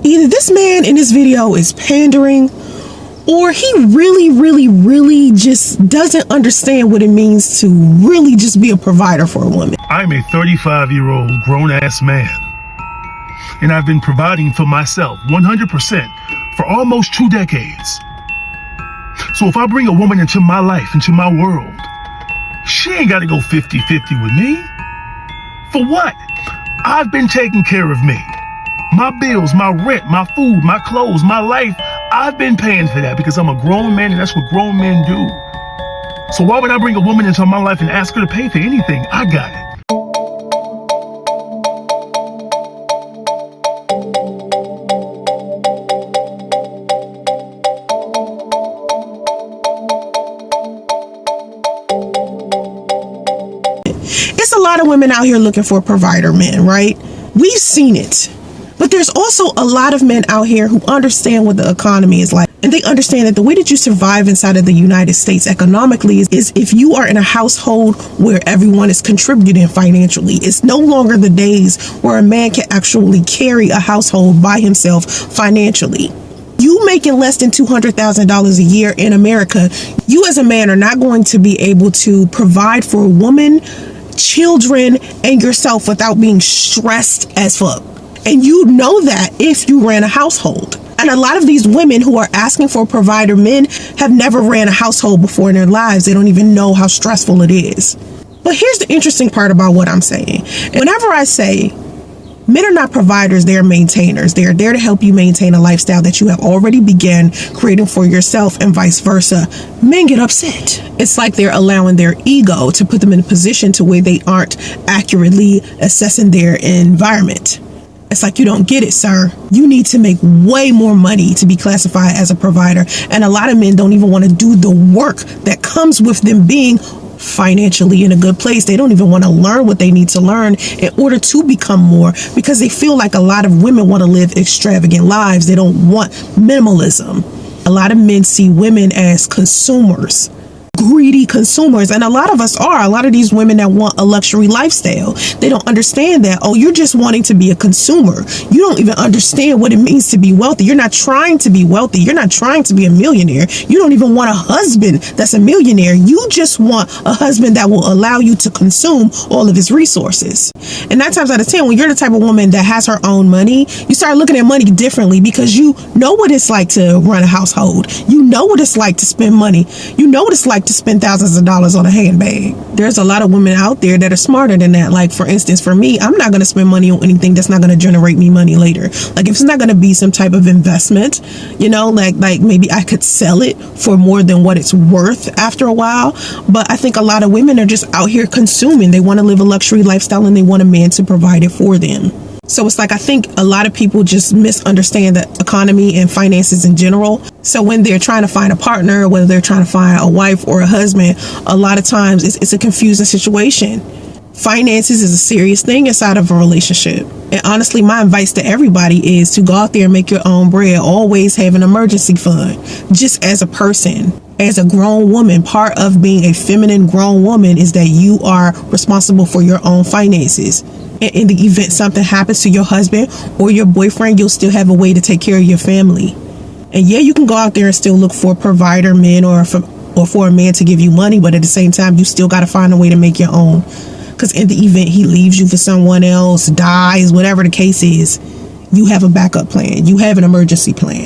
Either this man in this video is pandering, or he really just doesn't understand what it means to really just be a provider for a woman. I'm a 35-year-old grown-ass man, and I've been providing for myself 100% for almost 2 decades. So if I bring a woman into my life, into my world, she ain't got to go 50-50 with me. For what? I've been taking care of me. My bills, my rent, my food, my clothes, my life, I've been paying for that because I'm a grown man and that's what grown men do. So why would I bring a woman into my life and ask her to pay for anything? I got it. It's a lot of women out here looking for provider men, right? We've seen it. But there's also a lot of men out here who understand what the economy is like. And they understand that the way that you survive inside of the United States economically is if you are in a household where everyone is contributing financially. It's no longer the days where a man can actually carry a household by himself financially. You making less than $200,000 a year in America, you as a man are not going to be able to provide for a woman, children, and yourself without being stressed as fuck. And you know that if you ran a household. And a lot of these women who are asking for provider men have never ran a household before in their lives. They don't even know how stressful it is. But here's the interesting part about what I'm saying. Whenever I say men are not providers, they're maintainers. They're there to help you maintain a lifestyle that you have already began creating for yourself and vice versa. Men get upset. It's like they're allowing their ego to put them in a position to where they aren't accurately assessing their environment. It's like, you don't get it, sir. You need to make way more money to be classified as a provider. And a lot of men don't even want to do the work that comes with them being financially in a good place. They don't even want to learn what they need to learn in order to become more, because they feel like a lot of women want to live extravagant lives. They don't want minimalism. A lot of men see women as consumers, greedy consumers, and a lot of us are. A lot of these women that want a luxury lifestyle, they don't understand that, oh, you're just wanting to be a consumer. You don't even understand what it means to be wealthy. You're not trying to be wealthy. You're not trying to be a millionaire. You don't even want a husband that's a millionaire. You just want a husband that will allow you to consume all of his resources. And 9 times out of 10, when you're the type of woman that has her own money, you start looking at money differently because you know what it's like to run a household. You know what it's like to spend money. You know what it's like to spend thousands of dollars on a handbag. There's a lot of women out there that are smarter than that. Like, for instance, for me, I'm not going to spend money on anything that's not going to generate me money later. Like, if it's not going to be some type of investment, you know, like maybe I could sell it for more than what it's worth after a while. But I think a lot of women are just out here consuming. They want to live a luxury lifestyle and they want a man to provide it for them. So it's like, I think a lot of people just misunderstand the economy and finances in general. So when they're trying to find a partner, whether they're trying to find a wife or a husband, a lot of times it's a confusing situation. Finances is a serious thing inside of a relationship. And honestly, my advice to everybody is to go out there and make your own bread. Always have an emergency fund. Just as a person, as a grown woman, part of being a feminine grown woman is that you are responsible for your own finances. And in the event something happens to your husband or your boyfriend, you'll still have a way to take care of your family. And yeah, you can go out there and still look for provider men or for a man to give you money, but at the same time, you still got to find a way to make your own. Because in the event he leaves you for someone else, dies, whatever the case is, you have a backup plan. You have an emergency plan.